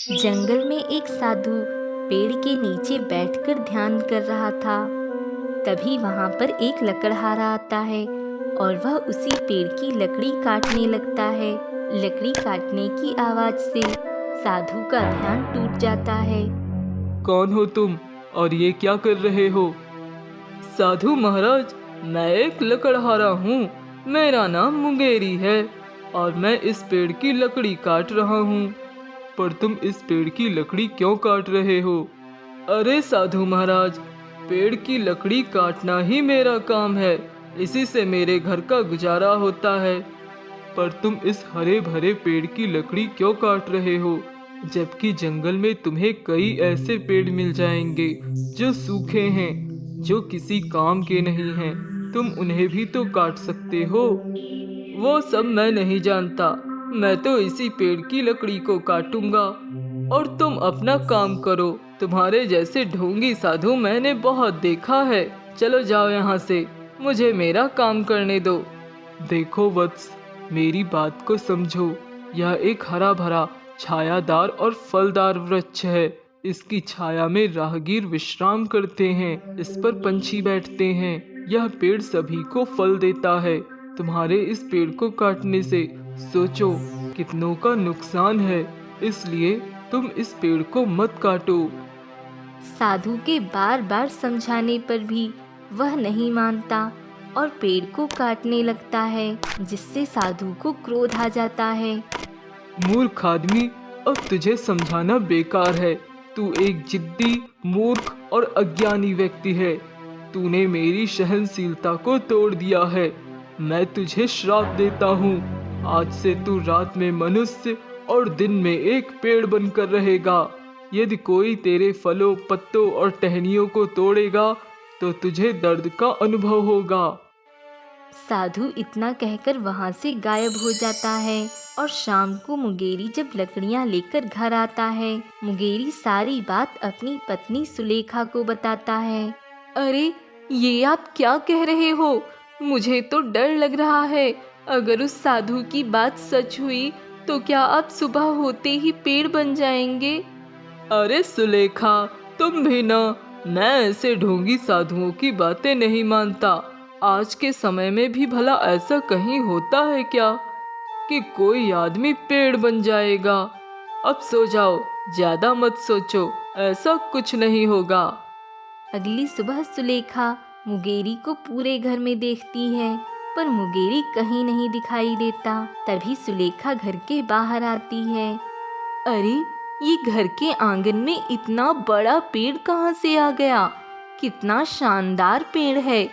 जंगल में एक साधु पेड़ के नीचे बैठकर ध्यान कर रहा था। तभी वहां पर एक लकड़हारा आता है और वह उसी पेड़ की लकड़ी काटने लगता है। लकड़ी काटने की आवाज से साधु का ध्यान टूट जाता है। कौन हो तुम और ये क्या कर रहे हो? साधु महाराज, मैं एक लकड़हारा हूँ। मेरा नाम मुंगेरी है और मैं इस पेड़ की लकड़ी काट रहा हूँ। पर तुम इस पेड़ की लकड़ी क्यों काट रहे हो? अरे साधु महाराज, पेड़ की लकड़ी काटना ही मेरा काम है। इसी से मेरे घर का गुजारा होता है। पर तुम इस हरे भरे पेड़ की लकड़ी क्यों काट रहे हो, जबकि जंगल में तुम्हें कई ऐसे पेड़ मिल जाएंगे जो सूखे हैं, जो किसी काम के नहीं हैं। तुम उन्हें भी तो काट सकते हो। वो सब मैं नहीं जानता। मैं तो इसी पेड़ की लकड़ी को काटूंगा और तुम अपना काम करो। तुम्हारे जैसे ढोंगी साधु मैंने बहुत देखा है। चलो जाओ यहाँ से, मुझे मेरा काम करने दो। देखो वत्स, मेरी बात को समझो। यह एक हरा भरा, छायादार और फलदार वृक्ष है। इसकी छाया में राहगीर विश्राम करते हैं। इस पर पंछी बैठते हैं। यह पेड़ सभी को फल देता है। तुम्हारे इस पेड़ को काटने से सोचो कितनों का नुकसान है। इसलिए तुम इस पेड़ को मत काटो। साधु के बार बार समझाने पर भी वह नहीं मानता और पेड़ को काटने लगता है, जिससे साधु को क्रोध आ जाता है। मूर्ख आदमी, अब तुझे समझाना बेकार है। तू एक जिद्दी, मूर्ख और अज्ञानी व्यक्ति है। तूने मेरी सहनशीलता को तोड़ दिया है। मैं तुझे श्राप देता हूँ। आज से तू रात में मनुष्य और दिन में एक पेड़ बनकर रहेगा। यदि कोई तेरे फलों, पत्तों और टहनियों को तोड़ेगा तो तुझे दर्द का अनुभव होगा। साधु इतना कहकर वहां से गायब हो जाता है और शाम को मुंगेरी जब लकड़ियां लेकर घर आता है, मुंगेरी सारी बात अपनी पत्नी सुलेखा को बताता है। अरे, ये आप क्या कह रहे हो? मुझे तो डर लग रहा है। अगर उस साधु की बात सच हुई तो क्या आप सुबह होते ही पेड़ बन जाएंगे? अरे सुलेखा, तुम भी ना। मैं ऐसे ढोंगी साधुओं की बातें नहीं मानता। आज के समय में भी भला ऐसा कहीं होता है क्या कि कोई आदमी पेड़ बन जाएगा? अब सो जाओ, ज्यादा मत सोचो। ऐसा कुछ नहीं होगा। अगली सुबह सुलेखा मुंगेरी को पूरे घर में देखती है, पर मुंगेरी कहीं नहीं दिखाई देता। तभी सुलेखा घर के बाहर आती है। अरे, ये घर के आंगन में इतना बड़ा पेड़ कहाँ से आ गया? कितना शानदार पेड़ है।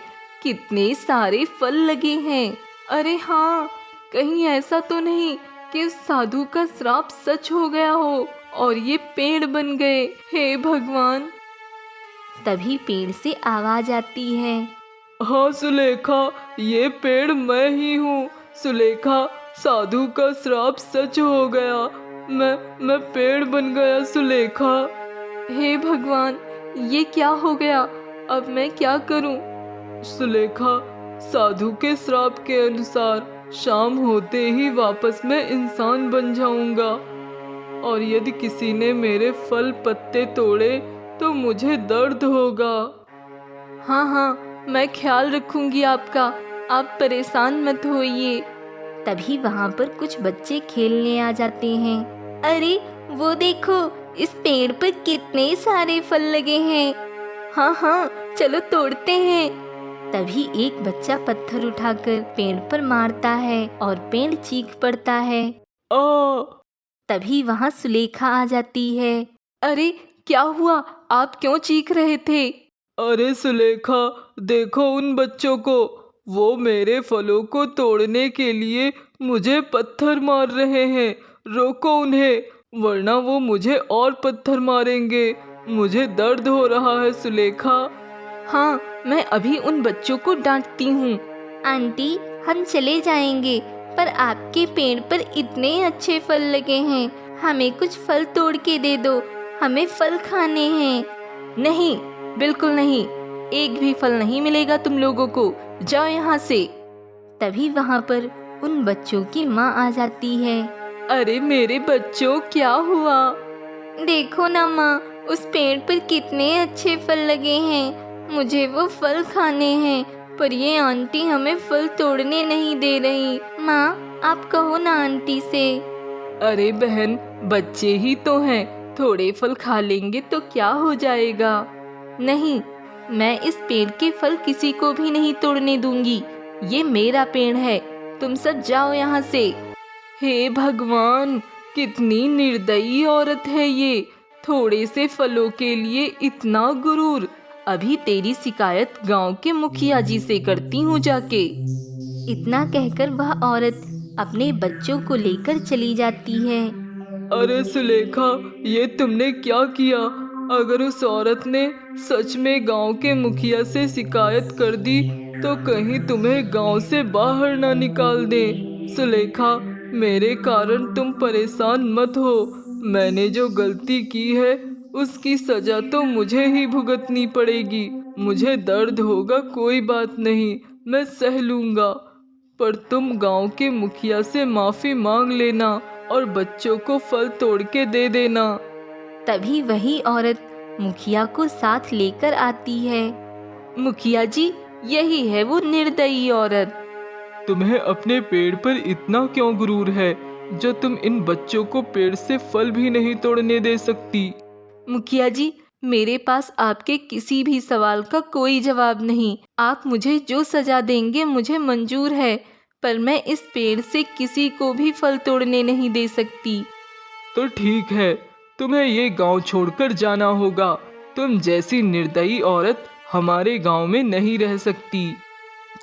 कितने सारे फल लगे हैं। अरे हाँ, कहीं ऐसा तो नहीं कि उस साधु का श्राप सच हो गया हो और ये पेड़ बन गए। हे भगवान! तभी पेड़ से आवाज आती है। हाँ सुलेखा, ये पेड़ मैं ही हूँ। सुलेखा, साधु का श्राप सच हो गया। मैं पेड़ बन गया सुलेखा। हे भगवान, ये क्या हो गया? अब मैं क्या करूं? सुलेखा, साधु के श्राप के अनुसार शाम होते ही वापस मैं इंसान बन जाऊंगा और यदि किसी ने मेरे फल पत्ते तोड़े तो मुझे दर्द होगा। हाँ हाँ, मैं ख्याल रखूंगी आपका। आप परेशान मत होइए। तभी वहाँ पर कुछ बच्चे खेलने आ जाते हैं। अरे, वो देखो, इस पेड़ पर कितने सारे फल लगे हैं। हाँ हाँ, चलो तोड़ते हैं। तभी एक बच्चा पत्थर उठाकर पेड़ पर मारता है और पेड़ चीख पड़ता है। तभी वहाँ सुलेखा आ जाती है। अरे, क्या हुआ? आप क्यों चीख रहे थे? अरे सुलेखा, देखो उन बच्चों को। वो मेरे फलों को तोड़ने के लिए मुझे पत्थर मार रहे हैं। रोको उन्हें, वरना वो मुझे और पत्थर मारेंगे। मुझे दर्द हो रहा है सुलेखा। हाँ, मैं अभी उन बच्चों को डांटती हूँ। आंटी, हम चले जाएंगे, पर आपके पेड़ पर इतने अच्छे फल लगे हैं। हमें कुछ फल तोड़ के दे दो। हमें फल खाने हैं। नहीं, बिल्कुल नहीं। एक भी फल नहीं मिलेगा तुम लोगों को। जाओ यहाँ से। तभी वहाँ पर उन बच्चों की माँ आ जाती है। अरे मेरे बच्चों, क्या हुआ? देखो ना माँ, उस पेड़ पर कितने अच्छे फल लगे हैं। मुझे वो फल खाने हैं, पर ये आंटी हमें फल तोड़ने नहीं दे रही। माँ, आप कहो ना आंटी से। अरे बहन, बच्चे ही तो हैं, थोड़े फल खा लेंगे तो क्या हो जाएगा। नहीं, मैं इस पेड़ के फल किसी को भी नहीं तोड़ने दूंगी। ये मेरा पेड़ है, तुम सब जाओ यहाँ से। हे भगवान, कितनी निर्दयी औरत है ये, थोड़े से फलों के लिए इतना गुरूर। अभी तेरी शिकायत गांव के मुखिया जी से करती हूँ जाके। इतना कहकर वह औरत अपने बच्चों को लेकर चली जाती है। अरे सुलेखा, ये तुमने क्या किया? अगर उस औरत ने सच में गांव के मुखिया से शिकायत कर दी तो कहीं तुम्हें गांव से बाहर ना निकाल दे। सुलेखा, मेरे कारण तुम परेशान मत हो। मैंने जो गलती की है उसकी सजा तो मुझे ही भुगतनी पड़ेगी। मुझे दर्द होगा, कोई बात नहीं, मैं सह लूंगा। पर तुम गांव के मुखिया से माफी मांग लेना और बच्चों को फल तोड़ के दे देना। तभी वही औरत मुखिया को साथ लेकर आती है। मुखिया जी, यही है वो निर्दयी औरत। तुम्हें अपने पेड़ पर इतना क्यों गुरूर है जो तुम इन बच्चों को पेड़ से फल भी नहीं तोड़ने दे सकती? मुखिया जी, मेरे पास आपके किसी भी सवाल का कोई जवाब नहीं। आप मुझे जो सजा देंगे मुझे मंजूर है, पर मैं इस पेड़ से किसी को भी फल तोड़ने नहीं दे सकती। तो ठीक है, तुम्हें ये गांव छोड़कर जाना होगा। तुम जैसी निर्दयी औरत हमारे गांव में नहीं रह सकती।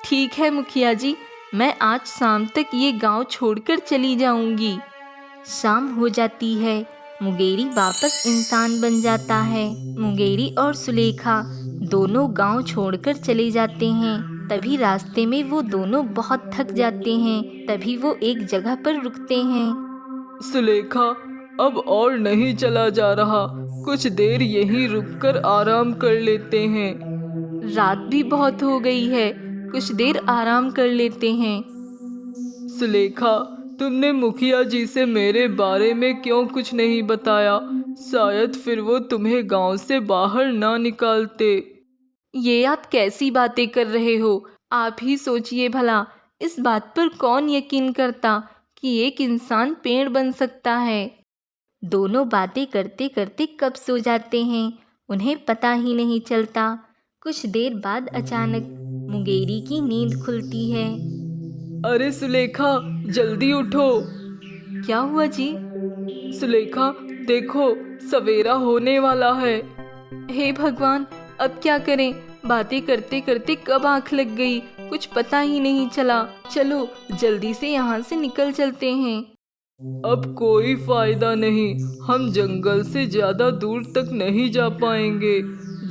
ठीक है मुखिया जी, मैं आज शाम तक ये गांव छोड़कर चली जाऊंगी। शाम हो जाती है, मुंगेरी वापस इंसान बन जाता है। मुंगेरी और सुलेखा दोनों गांव छोड़कर चले जाते हैं। तभी रास्ते में वो दोनों बहुत थक जाते हैं। तभी वो एक जगह पर रुकते हैं। सुलेखा, अब और नहीं चला जा रहा, कुछ देर यहीं रुककर आराम कर लेते हैं। रात भी बहुत हो गई है, कुछ देर आराम कर लेते हैं। सुलेखा, तुमने मुखिया जी से मेरे बारे में क्यों कुछ नहीं बताया? शायद फिर वो तुम्हें गांव से बाहर ना निकालते। ये आप कैसी बातें कर रहे हो? आप ही सोचिए भला, इस बात पर कौन यकीन करता कि एक इंसान पेड़ बन सकता है। दोनों बातें करते करते कब सो जाते हैं, उन्हें पता ही नहीं चलता। कुछ देर बाद अचानक मुंगेरी की नींद खुलती है। अरे सुलेखा, जल्दी उठो। क्या हुआ जी? सुलेखा, देखो, सवेरा होने वाला है। हे भगवान, अब क्या करें? बातें करते करते कब आंख लग गई, कुछ पता ही नहीं चला। चलो जल्दी से यहाँ से निकल चलते हैं। अब कोई फायदा नहीं, हम जंगल से ज्यादा दूर तक नहीं जा पाएंगे।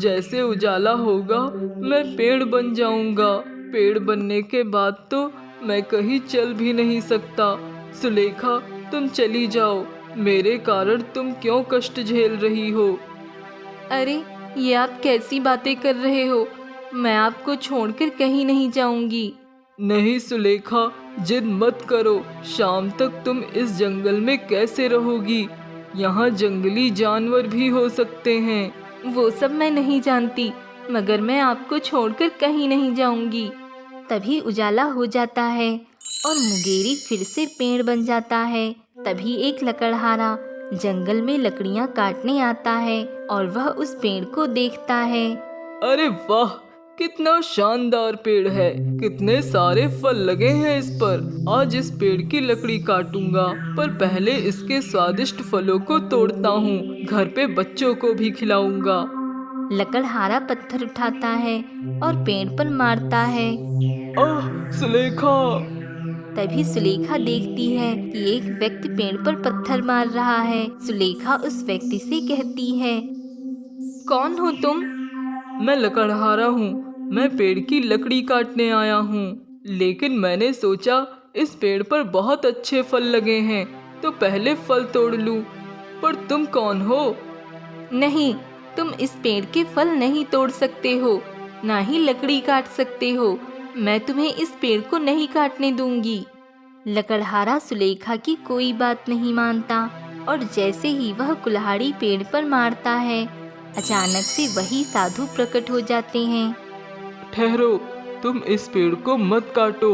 जैसे उजाला होगा मैं पेड़ बन जाऊंगा। पेड़ बनने के बाद तो मैं कहीं चल भी नहीं सकता। सुलेखा, तुम चली जाओ, मेरे कारण तुम क्यों कष्ट झेल रही हो? अरे, ये आप कैसी बातें कर रहे हो? मैं आपको छोड़कर कहीं नहीं जाऊंगी। नहीं सुलेखा, जिद मत करो। शाम तक तुम इस जंगल में कैसे रहोगी? यहाँ जंगली जानवर भी हो सकते हैं। वो सब मैं नहीं जानती, मगर मैं आपको छोड़कर कहीं नहीं जाऊंगी। तभी उजाला हो जाता है और मुंगेरी फिर से पेड़ बन जाता है। तभी एक लकड़हारा जंगल में लकड़ियां काटने आता है और वह उस पेड़ को देखता है। अरे वाह, कितना शानदार पेड़ है, कितने सारे फल लगे हैं इस पर। आज इस पेड़ की लकड़ी काटूंगा, पर पहले इसके स्वादिष्ट फलों को तोड़ता हूँ, घर पे बच्चों को भी खिलाऊंगा। लकड़हारा पत्थर उठाता है और पेड़ पर मारता है। आह सुलेखा! तभी सुलेखा देखती है कि एक व्यक्ति पेड़ पर पत्थर मार रहा है। सुलेखा उस व्यक्ति से कहती है, कौन हो तुम? मैं लकड़हारा हूँ, मैं पेड़ की लकड़ी काटने आया हूँ। लेकिन मैंने सोचा इस पेड़ पर बहुत अच्छे फल लगे हैं, तो पहले फल तोड़ लूँ। पर तुम कौन हो? नहीं, तुम इस पेड़ के फल नहीं तोड़ सकते हो, ना ही लकड़ी काट सकते हो। मैं तुम्हें इस पेड़ को नहीं काटने दूंगी। लकड़हारा सुलेखा की कोई बात नहीं मानता और जैसे ही वह कुल्हाड़ी पेड़ पर मारता है, अचानक से वही साधु प्रकट हो जाते हैं। ठहरो, तुम इस पेड़ को मत काटो।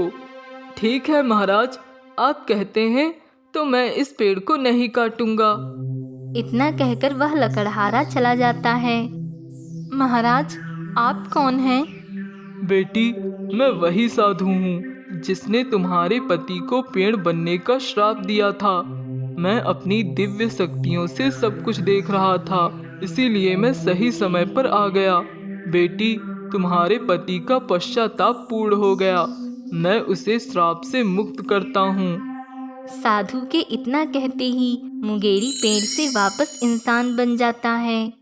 ठीक है महाराज, आप कहते हैं तो मैं इस पेड़ को नहीं काटूंगा। इतना कहकर वह लकड़हारा चला जाता है। महाराज, आप कौन हैं? बेटी, मैं वही साधु हूँ जिसने तुम्हारे पति को पेड़ बनने का श्राप दिया था। मैं अपनी दिव्य शक्तियों से सब कुछ देख रहा था, इसीलिए मैं सही समय पर आ गया। बेटी, तुम्हारे पति का पश्चाताप पूर्ण हो गया। मैं उसे श्राप से मुक्त करता हूँ। साधु के इतना कहते ही मुंगेरी पेड़ से वापस इंसान बन जाता है।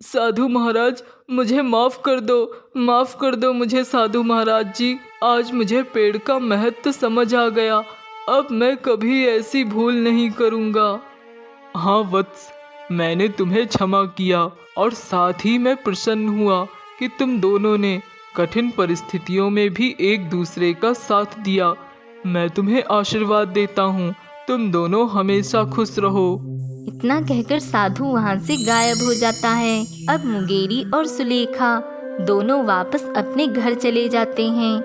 साधु महाराज, मुझे माफ कर दो, माफ कर दो मुझे साधु महाराज जी। आज मुझे पेड़ का महत्व समझ आ गया। अब मैं कभी ऐसी भूल नहीं करूँगा। हाँ वत्स, मैंने तुम्हें क्षमा किया और साथ ही मैं प्रसन्न हुआ कि तुम दोनों ने कठिन परिस्थितियों में भी एक दूसरे का साथ दिया। मैं तुम्हें आशीर्वाद देता हूँ, तुम दोनों हमेशा खुश रहो। इतना कहकर साधु वहाँ से गायब हो जाता है। अब मुंगेरी और सुलेखा दोनों वापस अपने घर चले जाते हैं।